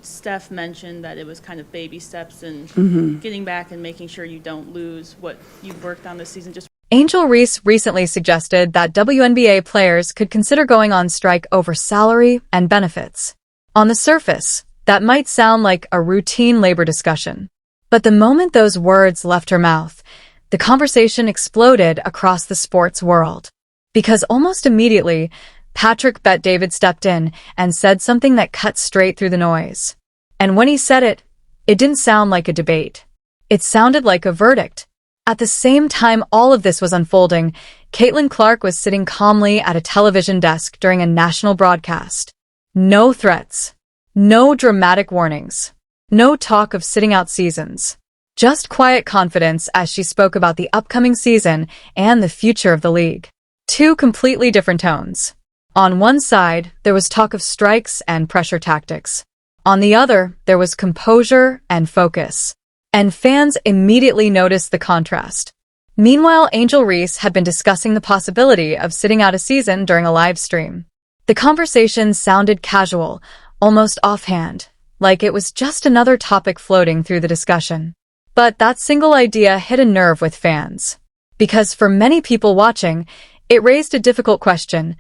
Steph mentioned that it was kind of baby steps and getting back and making sure you don't lose what you've worked on this season. Angel Reese recently suggested that WNBA players could consider going on strike over salary and benefits. On the surface, that might sound like a routine labor discussion. But the moment those words left her mouth, the conversation exploded across the sports world. Because almost immediately, Patrick Bet-David stepped in and said something that cut straight through the noise. And when he said it, it didn't sound like a debate. It sounded like a verdict. At the same time all of this was unfolding, Caitlin Clark was sitting calmly at a television desk during a national broadcast. No threats. No dramatic warnings. No talk of sitting out seasons. Just quiet confidence as she spoke about the upcoming season and the future of the league. Two completely different tones. On one side, there was talk of strikes and pressure tactics. On the other, there was composure and focus. And fans immediately noticed the contrast. Meanwhile, Angel Reese had been discussing the possibility of sitting out a season during a live stream. The conversation sounded casual, almost offhand, like it was just another topic floating through the discussion. But that single idea hit a nerve with fans. Because for many people watching, it raised a difficult question.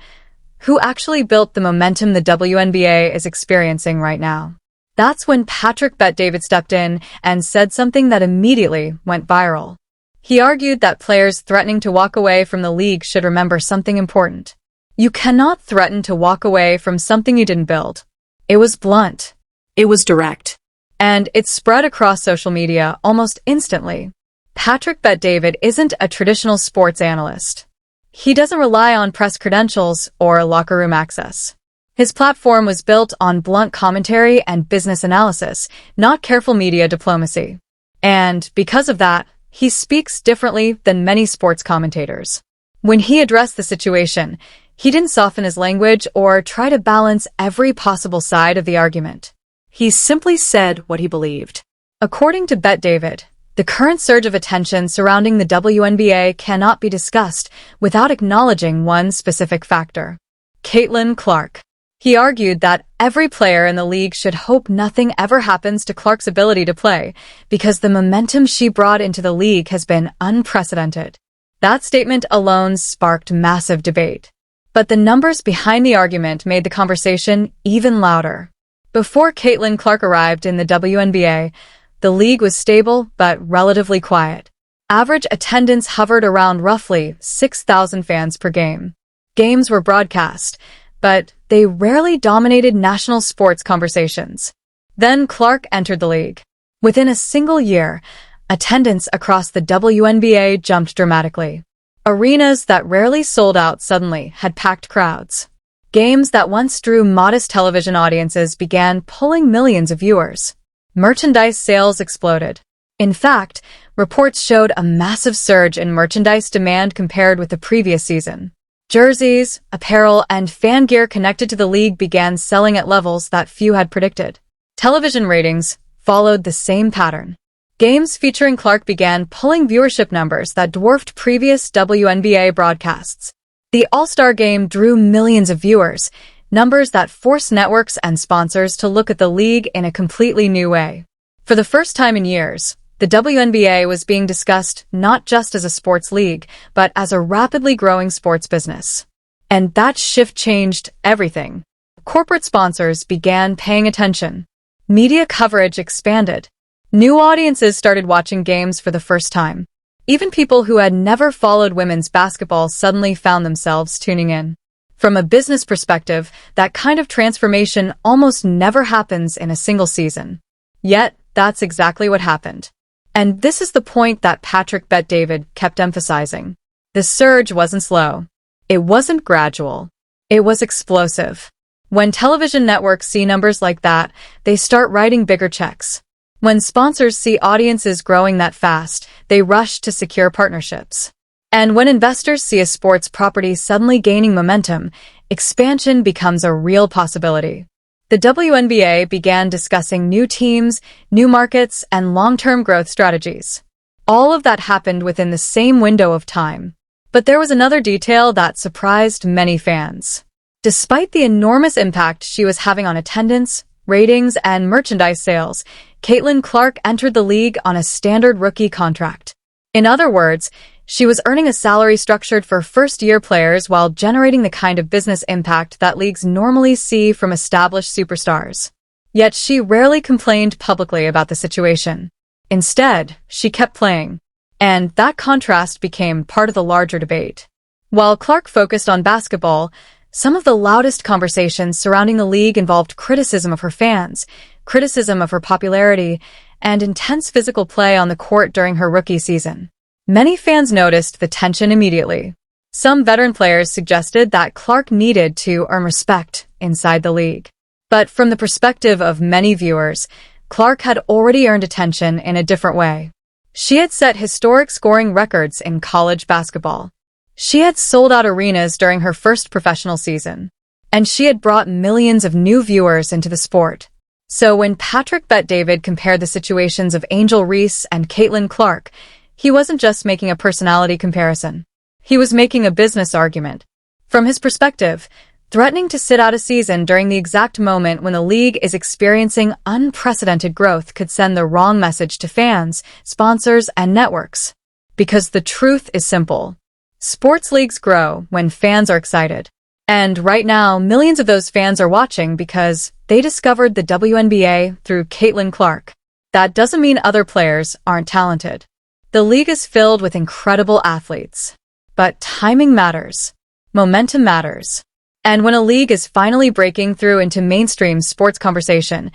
Who actually built the momentum the WNBA is experiencing right now? That's when Patrick Bet-David stepped in and said something that immediately went viral. He argued that players threatening to walk away from the league should remember something important. You cannot threaten to walk away from something you didn't build. It was blunt. It was direct. And it spread across social media almost instantly. Patrick Bet-David isn't a traditional sports analyst. He doesn't rely on press credentials or locker room access. His platform was built on blunt commentary and business analysis, not careful media diplomacy. And because of that, he speaks differently than many sports commentators. When he addressed the situation, he didn't soften his language or try to balance every possible side of the argument. He simply said what he believed. According to Bet-David, the current surge of attention surrounding the WNBA cannot be discussed without acknowledging one specific factor. Caitlin Clark. He argued that every player in the league should hope nothing ever happens to Clark's ability to play, because the momentum she brought into the league has been unprecedented. That statement alone sparked massive debate. But the numbers behind the argument made the conversation even louder. Before Caitlin Clark arrived in the WNBA, the league was stable but relatively quiet. Average attendance hovered around roughly 6,000 fans per game. Games were broadcast, but they rarely dominated national sports conversations. Then Clark entered the league. Within a single year, attendance across the WNBA jumped dramatically. Arenas that rarely sold out suddenly had packed crowds. Games that once drew modest television audiences began pulling millions of viewers. Merchandise sales exploded. In fact, reports showed a massive surge in merchandise demand compared with the previous season. Jerseys, apparel, and fan gear connected to the league began selling at levels that few had predicted. Television ratings followed the same pattern. Games featuring Clark began pulling viewership numbers that dwarfed previous WNBA broadcasts. The All-Star Game drew millions of viewers, numbers that forced networks and sponsors to look at the league in a completely new way. For the first time in years, the WNBA was being discussed not just as a sports league, but as a rapidly growing sports business. And that shift changed everything. Corporate sponsors began paying attention. Media coverage expanded. New audiences started watching games for the first time. Even people who had never followed women's basketball suddenly found themselves tuning in. From a business perspective, that kind of transformation almost never happens in a single season. Yet, that's exactly what happened. And this is the point that Patrick Bet-David kept emphasizing. The surge wasn't slow. It wasn't gradual. It was explosive. When television networks see numbers like that, they start writing bigger checks. When sponsors see audiences growing that fast, they rush to secure partnerships. And when investors see a sports property suddenly gaining momentum, expansion becomes a real possibility. The WNBA began discussing new teams, new markets, and long-term growth strategies. All of that happened within the same window of time. But there was another detail that surprised many fans. Despite the enormous impact she was having on attendance, ratings, and merchandise sales, Caitlin Clark entered the league on a standard rookie contract. In other words, she was earning a salary structured for first-year players while generating the kind of business impact that leagues normally see from established superstars. Yet she rarely complained publicly about the situation. Instead, she kept playing, and that contrast became part of the larger debate. While Clark focused on basketball, some of the loudest conversations surrounding the league involved criticism of her fans, criticism of her popularity, and intense physical play on the court during her rookie season. Many fans noticed the tension immediately. Some veteran players suggested that Clark needed to earn respect inside the league. But from the perspective of many viewers, Clark had already earned attention in a different way. She had set historic scoring records in college basketball. She had sold out arenas during her first professional season, and she had brought millions of new viewers into the sport. So when Patrick Bet-David compared the situations of Angel Reese and Caitlin Clark, he wasn't just making a personality comparison. He was making a business argument. From his perspective, threatening to sit out a season during the exact moment when the league is experiencing unprecedented growth could send the wrong message to fans, sponsors, and networks. Because the truth is simple. Sports leagues grow when fans are excited. And right now, millions of those fans are watching because they discovered the WNBA through Caitlin Clark. That doesn't mean other players aren't talented. The league is filled with incredible athletes. But timing matters. Momentum matters. And when a league is finally breaking through into mainstream sports conversation,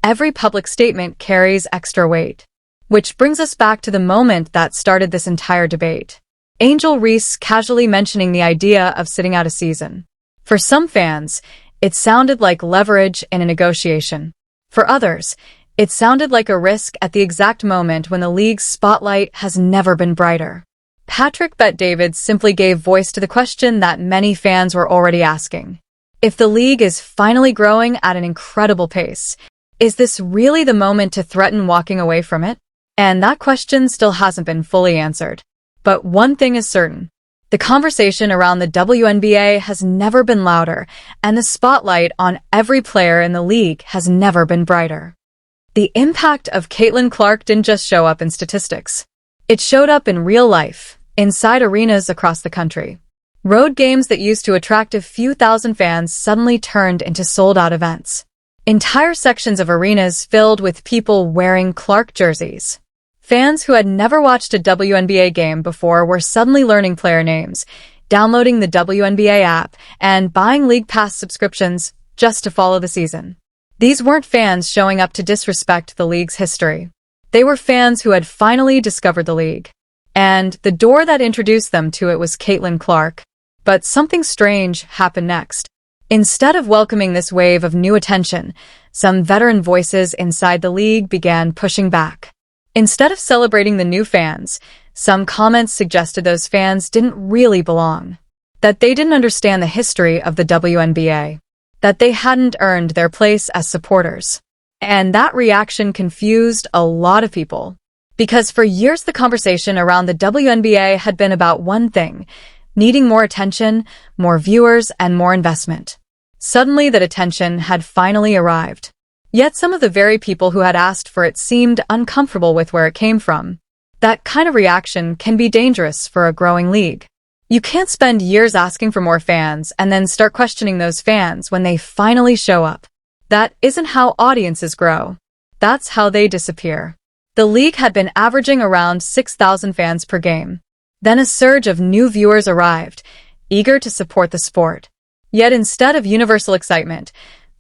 every public statement carries extra weight. Which brings us back to the moment that started this entire debate. Angel Reese casually mentioning the idea of sitting out a season. For some fans, it sounded like leverage in a negotiation. For others, it sounded like a risk at the exact moment when the league's spotlight has never been brighter. Patrick Bet-David simply gave voice to the question that many fans were already asking. If the league is finally growing at an incredible pace, is this really the moment to threaten walking away from it? And that question still hasn't been fully answered. But one thing is certain. The conversation around the WNBA has never been louder, and the spotlight on every player in the league has never been brighter. The impact of Caitlin Clark didn't just show up in statistics. It showed up in real life, inside arenas across the country. Road games that used to attract a few thousand fans suddenly turned into sold-out events. Entire sections of arenas filled with people wearing Clark jerseys. Fans who had never watched a WNBA game before were suddenly learning player names, downloading the WNBA app, and buying League Pass subscriptions just to follow the season. These weren't fans showing up to disrespect the league's history. They were fans who had finally discovered the league. And the door that introduced them to it was Caitlin Clark. But something strange happened next. Instead of welcoming this wave of new attention, some veteran voices inside the league began pushing back. Instead of celebrating the new fans, some comments suggested those fans didn't really belong. That they didn't understand the history of the WNBA. That they hadn't earned their place as supporters. And that reaction confused a lot of people. Because for years the conversation around the WNBA had been about one thing, needing more attention, more viewers, and more investment. Suddenly that attention had finally arrived. Yet some of the very people who had asked for it seemed uncomfortable with where it came from. That kind of reaction can be dangerous for a growing league. You can't spend years asking for more fans and then start questioning those fans when they finally show up. That isn't how audiences grow. That's how they disappear. The league had been averaging around 6,000 fans per game. Then a surge of new viewers arrived, eager to support the sport. Yet instead of universal excitement,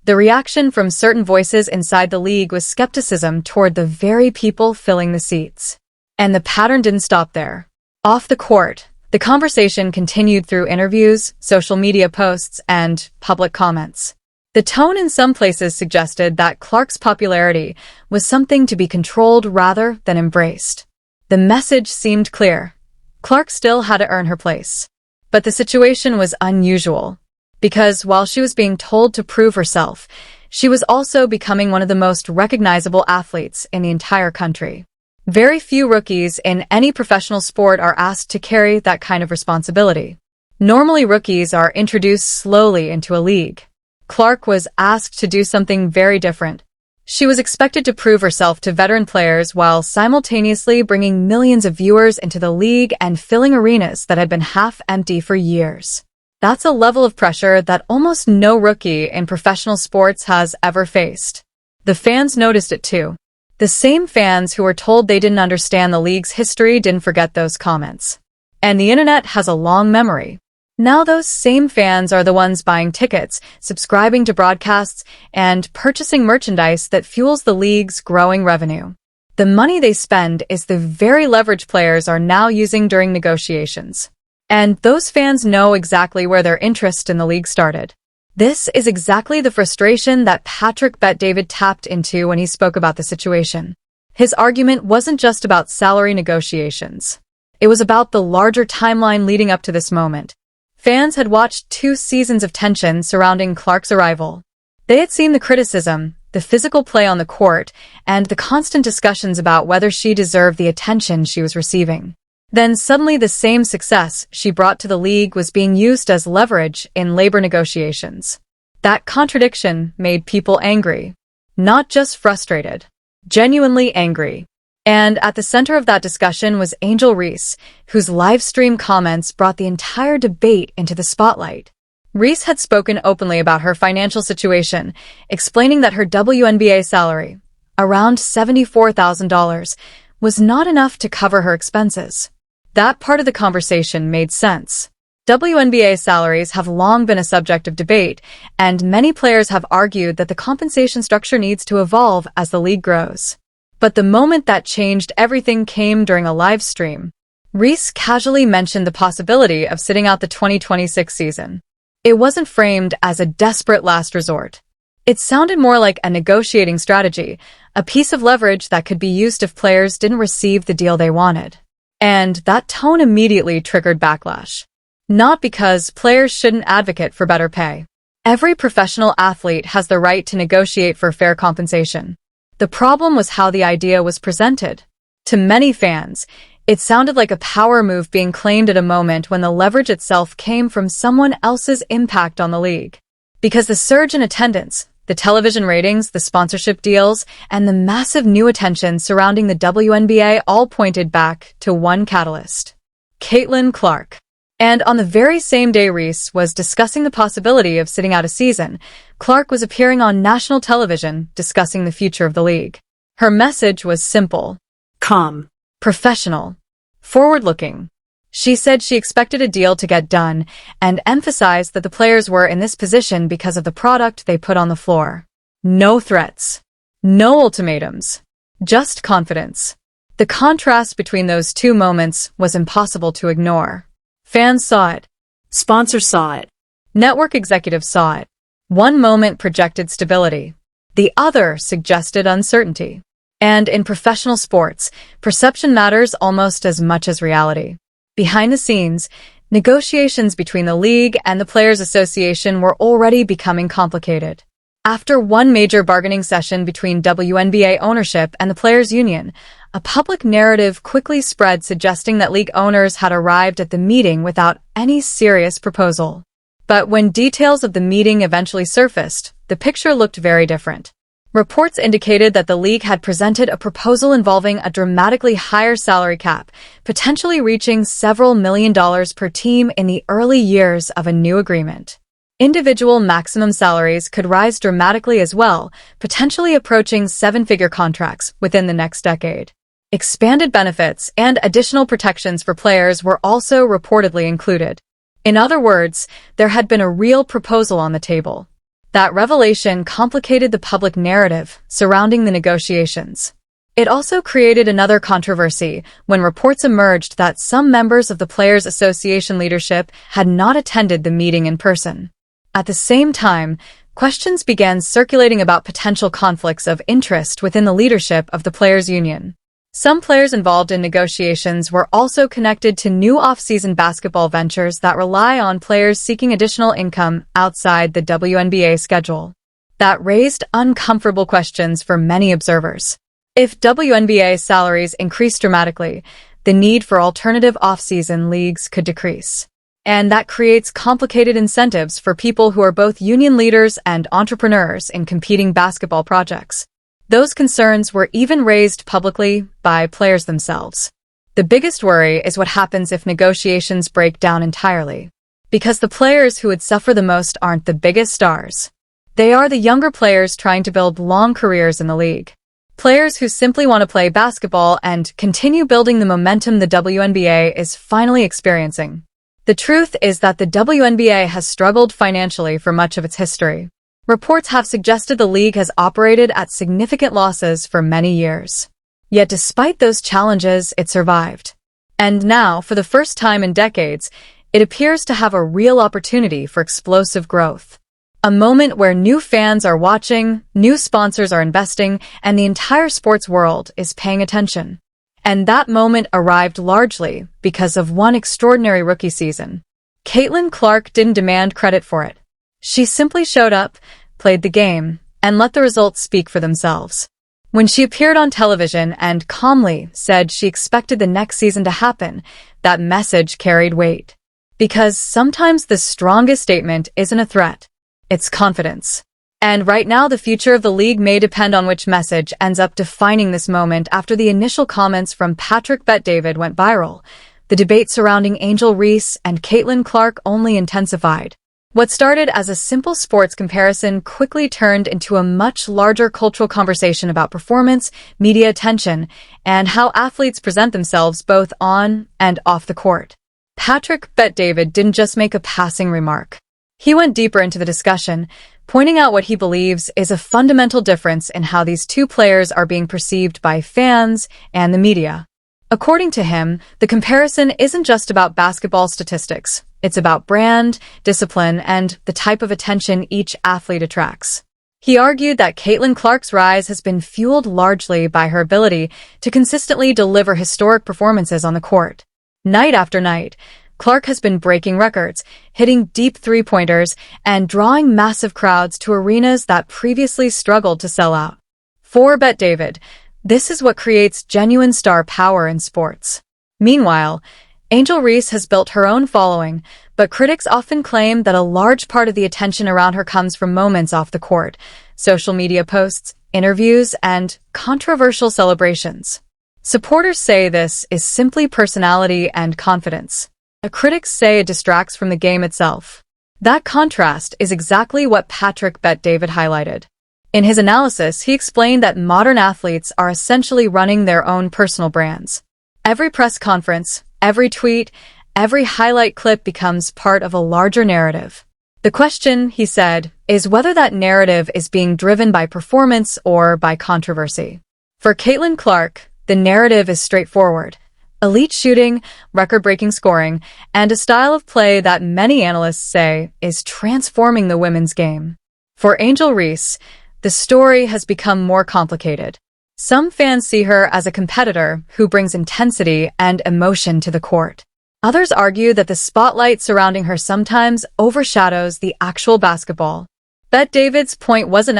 the reaction from certain voices inside the league was skepticism toward the very people filling the seats. And the pattern didn't stop there. Off the court, the conversation continued through interviews, social media posts, and public comments. The tone in some places suggested that Clark's popularity was something to be controlled rather than embraced. The message seemed clear. Clark still had to earn her place. But the situation was unusual. Because while she was being told to prove herself, she was also becoming one of the most recognizable athletes in the entire country. Very few rookies in any professional sport are asked to carry that kind of responsibility. Normally, rookies are introduced slowly into a league. Clark was asked to do something very different, She was expected to prove herself to veteran players while simultaneously bringing millions of viewers into the league and filling arenas that had been half empty for years. That's a level of pressure that almost no rookie in professional sports has ever faced. The fans noticed it too. The same fans who were told they didn't understand the league's history didn't forget those comments. And the internet has a long memory. Now those same fans are the ones buying tickets, subscribing to broadcasts, and purchasing merchandise that fuels the league's growing revenue. The money they spend is the very leverage players are now using during negotiations. And those fans know exactly where their interest in the league started. This is exactly the frustration that Patrick Bet-David tapped into when he spoke about the situation. His argument wasn't just about salary negotiations. It was about the larger timeline leading up to this moment. Fans had watched 2 seasons of tension surrounding Clark's arrival. They had seen the criticism, the physical play on the court, and the constant discussions about whether she deserved the attention she was receiving. Then suddenly the same success she brought to the league was being used as leverage in labor negotiations. That contradiction made people angry. Not just frustrated. Genuinely angry. And at the center of that discussion was Angel Reese, whose live stream comments brought the entire debate into the spotlight. Reese had spoken openly about her financial situation, explaining that her WNBA salary, around $74,000, was not enough to cover her expenses. That part of the conversation made sense. WNBA salaries have long been a subject of debate, and many players have argued that the compensation structure needs to evolve as the league grows. But the moment that changed everything came during a live stream. Reese casually mentioned the possibility of sitting out the 2026 season. It wasn't framed as a desperate last resort. It sounded more like a negotiating strategy, a piece of leverage that could be used if players didn't receive the deal they wanted. And that tone immediately triggered backlash. Not because players shouldn't advocate for better pay. Every professional athlete has the right to negotiate for fair compensation. The problem was how the idea was presented. To many fans, it sounded like a power move being claimed at a moment when the leverage itself came from someone else's impact on the league. Because the surge in attendance, the television ratings, the sponsorship deals, and the massive new attention surrounding the WNBA all pointed back to one catalyst: Caitlin Clark. And on the very same day Reese was discussing the possibility of sitting out a season, Clark was appearing on national television discussing the future of the league. Her message was simple, calm, professional, forward-looking. She said she expected a deal to get done and emphasized that the players were in this position because of the product they put on the floor. No threats. No ultimatums. Just confidence. The contrast between those two moments was impossible to ignore. Fans saw it. Sponsors saw it. Network executives saw it. One moment projected stability. The other suggested uncertainty. And in professional sports, perception matters almost as much as reality. Behind the scenes, negotiations between the league and the Players Association were already becoming complicated. After one major bargaining session between WNBA ownership and the Players Union, a public narrative quickly spread suggesting that league owners had arrived at the meeting without any serious proposal. But when details of the meeting eventually surfaced, the picture looked very different. Reports indicated that the league had presented a proposal involving a dramatically higher salary cap, potentially reaching several $1 million per team in the early years of a new agreement. Individual maximum salaries could rise dramatically as well, potentially approaching 7-figure contracts within the next decade. Expanded benefits and additional protections for players were also reportedly included. In other words, there had been a real proposal on the table. That revelation complicated the public narrative surrounding the negotiations. It also created another controversy when reports emerged that some members of the Players Association leadership had not attended the meeting in person. At the same time, questions began circulating about potential conflicts of interest within the leadership of the Players Union. Some players involved in negotiations were also connected to new off-season basketball ventures that rely on players seeking additional income outside the WNBA schedule. That raised uncomfortable questions for many observers. If WNBA salaries increased dramatically, the need for alternative off-season leagues could decrease. And that creates complicated incentives for people who are both union leaders and entrepreneurs in competing basketball projects. Those concerns were even raised publicly by players themselves. The biggest worry is what happens if negotiations break down entirely. Because the players who would suffer the most aren't the biggest stars. They are the younger players trying to build long careers in the league. Players who simply want to play basketball and continue building the momentum the WNBA is finally experiencing. The truth is that the WNBA has struggled financially for much of its history. Reports have suggested the league has operated at significant losses for many years. Yet despite those challenges, it survived. And now, for the first time in decades, it appears to have a real opportunity for explosive growth. A moment where new fans are watching, new sponsors are investing, and the entire sports world is paying attention. And that moment arrived largely because of one extraordinary rookie season. Caitlin Clark didn't demand credit for it. She simply showed up, played the game, and let the results speak for themselves. When she appeared on television and calmly said she expected the next season to happen, that message carried weight. Because sometimes the strongest statement isn't a threat, it's confidence. And right now the future of the league may depend on which message ends up defining this moment. After the initial comments from Patrick Bet-David went viral, the debate surrounding Angel Reese and Caitlin Clark only intensified. What started as a simple sports comparison quickly turned into a much larger cultural conversation about performance, media attention, and how athletes present themselves both on and off the court. Patrick Bet-David didn't just make a passing remark. He went deeper into the discussion, pointing out what he believes is a fundamental difference in how these two players are being perceived by fans and the media. According to him, the comparison isn't just about basketball statistics. It's about brand, discipline, and the type of attention each athlete attracts. He argued that Caitlin Clark's rise has been fueled largely by her ability to consistently deliver historic performances on the court. Night after night, Clark has been breaking records, hitting deep three-pointers, and drawing massive crowds to arenas that previously struggled to sell out. For Bet-David, this is what creates genuine star power in sports. Meanwhile, Angel Reese has built her own following, but critics often claim that a large part of the attention around her comes from moments off the court, social media posts, interviews, and controversial celebrations. Supporters say this is simply personality and confidence. Critics say it distracts from the game itself. That contrast is exactly what Patrick Bet-David highlighted. In his analysis, he explained that modern athletes are essentially running their own personal brands. Every press conference, every tweet, every highlight clip becomes part of a larger narrative. The question, he said, is whether that narrative is being driven by performance or by controversy. For Caitlin Clark, the narrative is straightforward. Elite shooting, record-breaking scoring, and a style of play that many analysts say is transforming the women's game. For Angel Reese, the story has become more complicated. Some fans see her as a competitor who brings intensity and emotion to the court. Others argue that the spotlight surrounding her sometimes overshadows the actual basketball. Bet-David's point wasn't